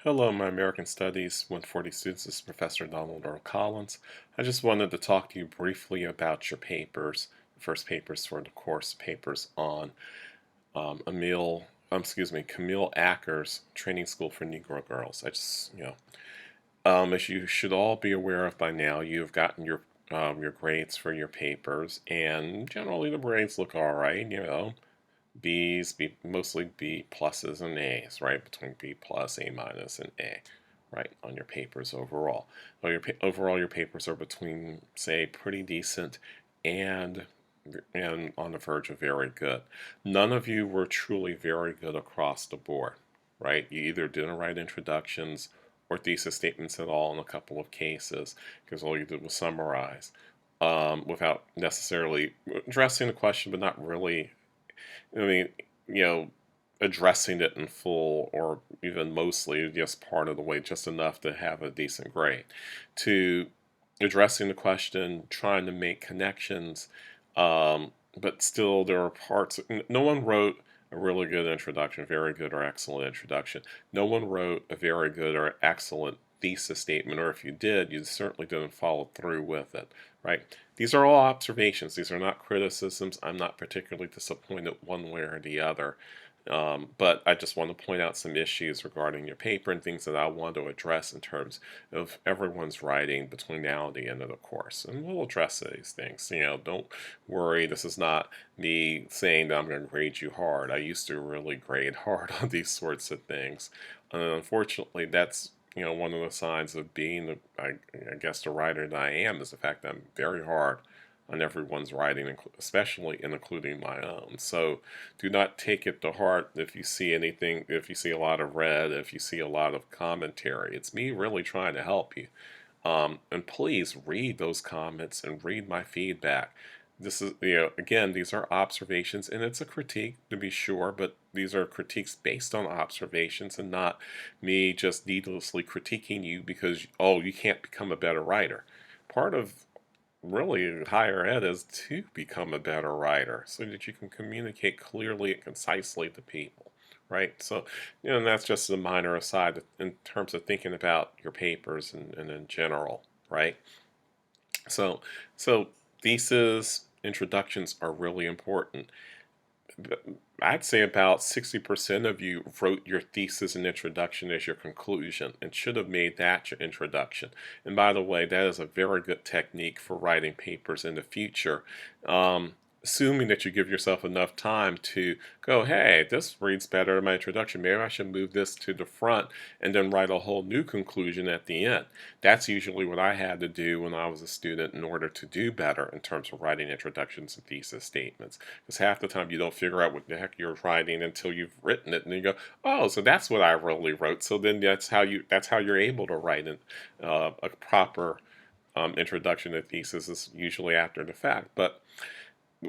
Hello, my American Studies 140 students. This is Professor Donald Earl Collins. I just wanted to talk to you briefly about your papers, the first papers for the course papers on Camille Acker's Training School for Negro Girls. As you should all be aware of by now, you've gotten your grades for your papers, and generally the grades look all right. Mostly B pluses and A's, right? Between B plus, A minus, and A, right? On your papers overall. Well, overall your papers are between, say, pretty decent and on the verge of very good. None of you were truly very good across the board, right? You either didn't write introductions or thesis statements at all in a couple of cases, because all you did was summarize without necessarily addressing the question, but not really I mean, you know, addressing it in full or even mostly just part of the way, just enough to have a decent grade, to addressing the question, trying to make connections, but still there are parts. No one wrote a really good introduction, very good or excellent introduction. No one wrote a very good or excellent thesis statement, or if you did, you certainly didn't follow through with it, right? These are all observations. These are not criticisms. I'm not particularly disappointed one way or the other. But I just want to point out some issues regarding your paper and things that I want to address in terms of everyone's writing between now and the end of the course. And we'll address these things. Don't worry. This is not me saying that I'm going to grade you hard. I used to really grade hard on these sorts of things. And unfortunately, that's one of the signs of being, I guess, the writer that I am is the fact that I'm very hard on everyone's writing, especially and including my own. So do not take it to heart if you see anything, if you see a lot of red, if you see a lot of commentary. It's me really trying to help you. And please read those comments and read my feedback. This is, again, these are observations, and it's a critique to be sure, but these are critiques based on observations and not me just needlessly critiquing you because, oh, you can't become a better writer. Part of really higher ed is to become a better writer so that you can communicate clearly and concisely to people, right? So, and that's just a minor aside in terms of thinking about your papers and in general, right? So thesis introductions are really important. I'd say about 60% of you wrote your thesis and introduction as your conclusion and should have made that your introduction. And by the way, that is a very good technique for writing papers in the future. Assuming that you give yourself enough time to go, hey, this reads better in my introduction. Maybe I should move this to the front and then write a whole new conclusion at the end. That's usually what I had to do when I was a student in order to do better in terms of writing introductions and thesis statements. Because half the time you don't figure out what the heck you're writing until you've written it, and you go, oh, so that's what I really wrote. So then that's how you're able to write a proper introduction to thesis is usually after the fact. But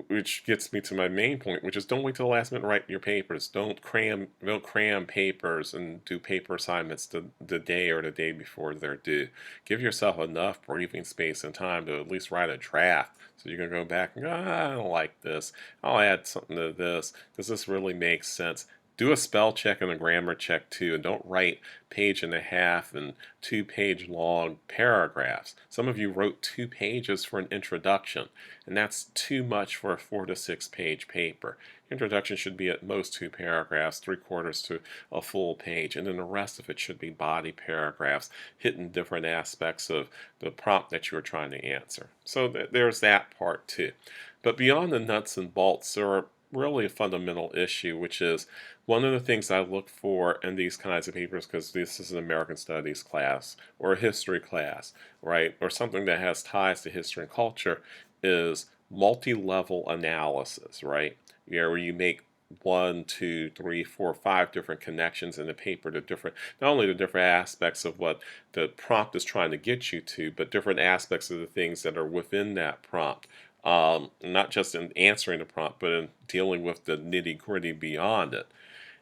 which gets me to my main point, which is don't wait till the last minute to write your papers. Don't cram papers and do paper assignments the day or the day before they're due. Give yourself enough breathing space and time to at least write a draft. So you can go back and go, I don't like this. I'll add something to this. Does this really make sense? Do a spell check and a grammar check too, and don't write page and a half and 2-page long paragraphs. Some of you wrote 2 pages for an introduction, and that's too much for a 4 to 6 page paper. Introduction should be at most 2 paragraphs, 3/4 to a full page, and then the rest of it should be body paragraphs hitting different aspects of the prompt that you are trying to answer. So there's that part too. But beyond the nuts and bolts, there are really a fundamental issue, which is one of the things I look for in these kinds of papers, because this is an American Studies class or a history class, right, or something that has ties to history and culture, is multi-level analysis, right? Where you make 1, 2, 3, 4, 5 different connections in the paper to different, not only the different aspects of what the prompt is trying to get you to, but different aspects of the things that are within that prompt. Not just in answering the prompt, but in dealing with the nitty-gritty beyond it.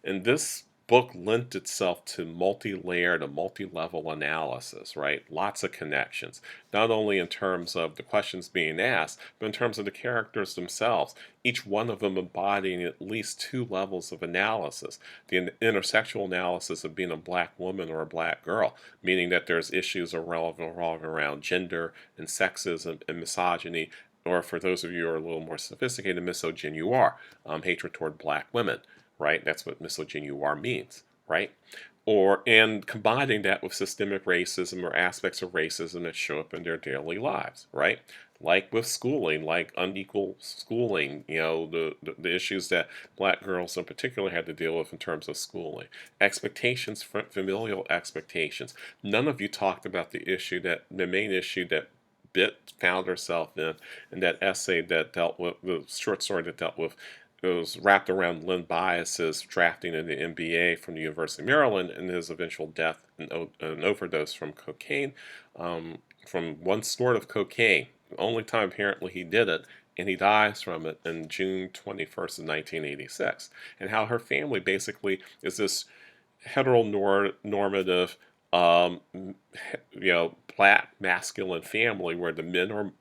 And this book lent itself to multi-layered and multi-level analysis, right? Lots of connections, not only in terms of the questions being asked, but in terms of the characters themselves, each one of them embodying at least two levels of analysis. The intersectional analysis of being a black woman or a black girl, meaning that there's issues around gender and sexism and misogyny, or for those of you who are a little more sophisticated, misogynoir, hatred toward black women, right? That's what misogynoir means, right? And combining that with systemic racism or aspects of racism that show up in their daily lives, right? Like with schooling, like unequal schooling, the issues that black girls in particular had to deal with in terms of schooling. Expectations, familial expectations. None of you talked about the main issue that Bit found herself in that essay that dealt with, the short story that dealt with, it was wrapped around Len Bias's drafting in the NBA from the University of Maryland and his eventual death and an overdose from cocaine, from one snort of cocaine. The only time apparently he did it, and he dies from it in June 21st of 1986. And how her family basically is this heteronormative, black masculine family where the men are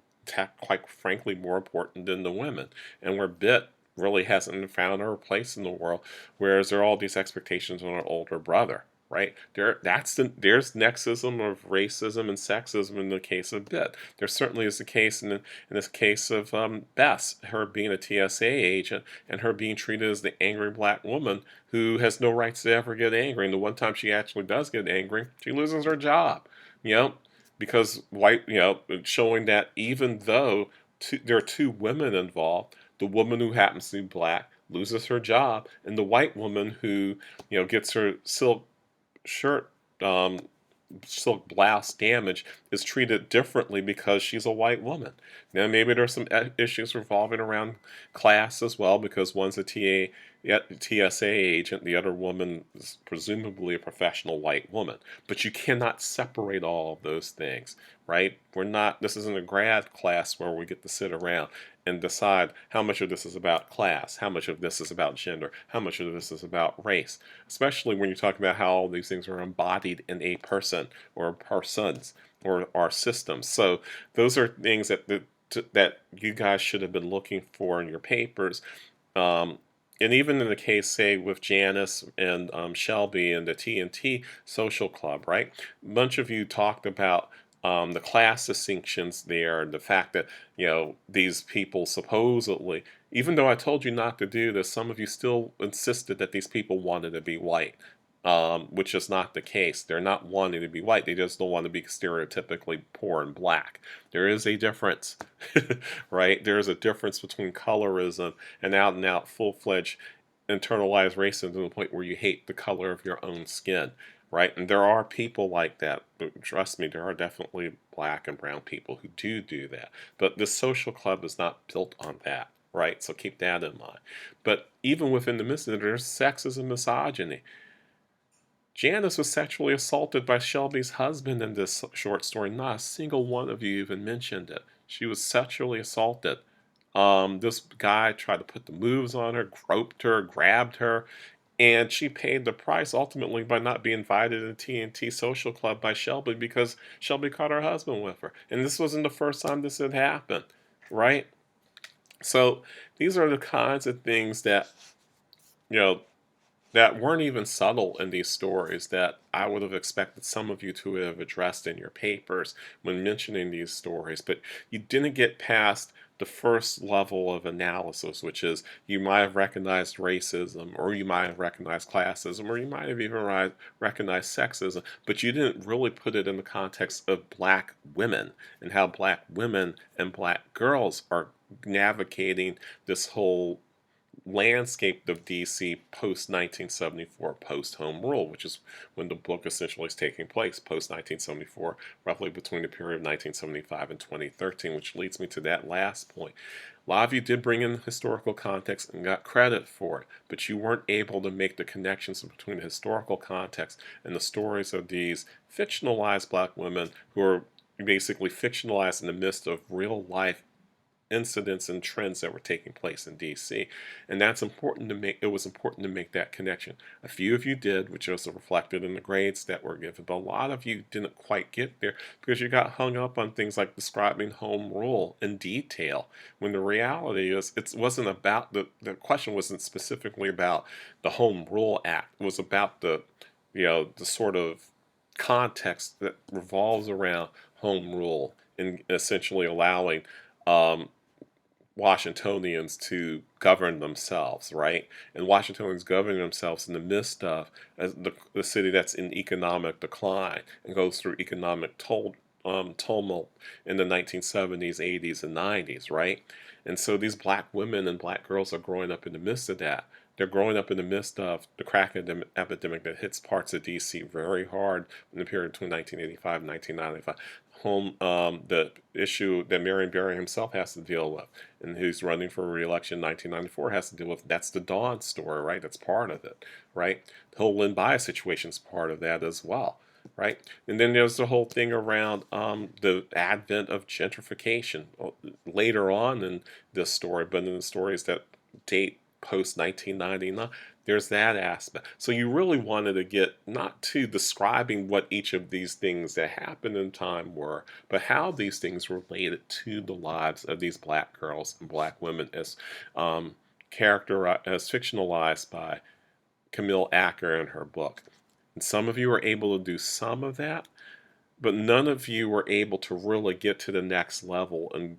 quite frankly more important than the women, and where Bit really hasn't found her place in the world, whereas there are all these expectations on her older brother. Right there's nexism of racism and sexism in the case of Bit. There certainly is the case in this case of Bess, her being a TSA agent and her being treated as the angry black woman who has no rights to ever get angry. And the one time she actually does get angry, she loses her job. You know, because showing that even though there are two women involved, the woman who happens to be black loses her job, and the white woman who gets her silk shirt, silk blouse damaged is treated differently because she's a white woman. Now maybe there's some issues revolving around class as well, because one's a TSA agent, the other woman is presumably a professional white woman. But you cannot separate all of those things, right? This isn't a grad class where we get to sit around and decide how much of this is about class, how much of this is about gender, how much of this is about race, especially when you talk about how all these things are embodied in a person or persons or our systems. So those are things that you guys should have been looking for in your papers. And even in the case, say, with Janice and Shelby and the TNT Social Club, right? A bunch of you talked about the class distinctions there, the fact that, these people supposedly, even though I told you not to do this, some of you still insisted that these people wanted to be white, which is not the case. They're not wanting to be white. They just don't want to be stereotypically poor and black. There is a difference, right? There is a difference between colorism and out full-fledged internalized racism to the point where you hate the color of your own skin. Right? And there are people like that. But trust me, there are definitely black and brown people who do that. But this social club is not built on that, right? So keep that in mind. But even within the midst of it, there's sexism and misogyny. Janice was sexually assaulted by Shelby's husband in this short story. Not a single one of you even mentioned it. She was sexually assaulted. This guy tried to put the moves on her, groped her, grabbed her, and she paid the price ultimately by not being invited to the TNT Social Club by Shelby because Shelby caught her husband with her. And this wasn't the first time this had happened, right? So these are the kinds of things that, that weren't even subtle in these stories that I would have expected some of you to have addressed in your papers when mentioning these stories. But you didn't get past the first level of analysis, which is you might have recognized racism, or you might have recognized classism, or you might have even recognized sexism, but you didn't really put it in the context of black women and how black women and black girls are navigating this whole landscape of DC post 1974, post Home Rule, which is when the book essentially is taking place, post 1974, roughly between the period of 1975 and 2013, which leads me to that last point. A lot of you did bring in historical context and got credit for it, but you weren't able to make the connections between the historical context and the stories of these fictionalized black women who are basically fictionalized in the midst of real life incidents and trends that were taking place in DC. And that's important to make. It was important to make that connection. A few of you did, which was reflected in the grades that were given, but a lot of you didn't quite get there because you got hung up on things like describing home rule in detail, when the reality is it wasn't about the question wasn't specifically about the Home Rule Act. It was about the sort of context that revolves around home rule and essentially allowing um, Washingtonians to govern themselves, right? And Washingtonians governing themselves in the midst of the city that's in economic decline and goes through economic tumult in the 1970s, 80s, and 90s, right? And so these black women and black girls are growing up in the midst of that. They're growing up in the midst of the crack epidemic that hits parts of D.C. very hard in the period between 1985 and 1995. The issue that Marion Barry himself has to deal with, and who's running for re-election in 1994 has to deal with. That's the Dawn story, right? That's part of it, right? The whole Lynn Bias situation is part of that as well, right? And then there's the whole thing around the advent of gentrification later on in this story, but in the stories that date post 1999, there's that aspect. So you really wanted to get not to describing what each of these things that happened in time were, but how these things related to the lives of these black girls and black women as as fictionalized by Camille Acker in her book. And some of you were able to do some of that, but none of you were able to really get to the next level and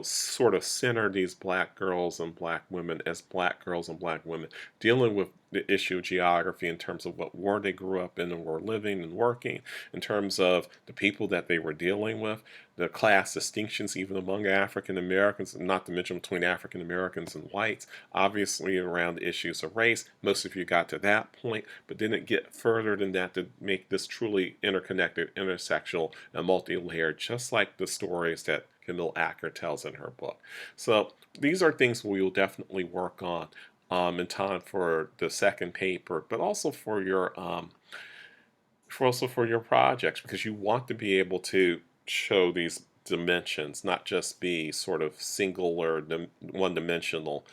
sort of center these black girls and black women as black girls and black women dealing with the issue of geography in terms of what war they grew up in and were living and working, in terms of the people that they were dealing with, the class distinctions even among African Americans, not to mention between African Americans and whites, obviously around the issues of race. Most of you got to that point, but didn't get further than that to make this truly interconnected, intersectional, and multi-layered, just like the stories that Camille Acker tells in her book. So these are things we will definitely work on in time for the second paper, but also for your projects, because you want to be able to show these dimensions, not just be sort of single or one-dimensional,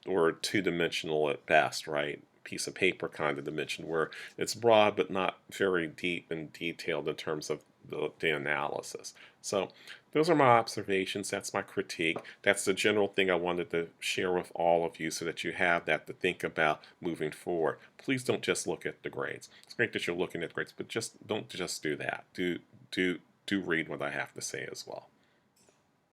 or two-dimensional at best, right? Piece of paper kind of dimension where it's broad but not very deep and detailed in terms of the analysis. So those are my observations. That's my critique. That's the general thing I wanted to share with all of you so that you have that to think about moving forward. Please don't just look at the grades. It's great that you're looking at grades, but just don't just do that. Do read what I have to say as well.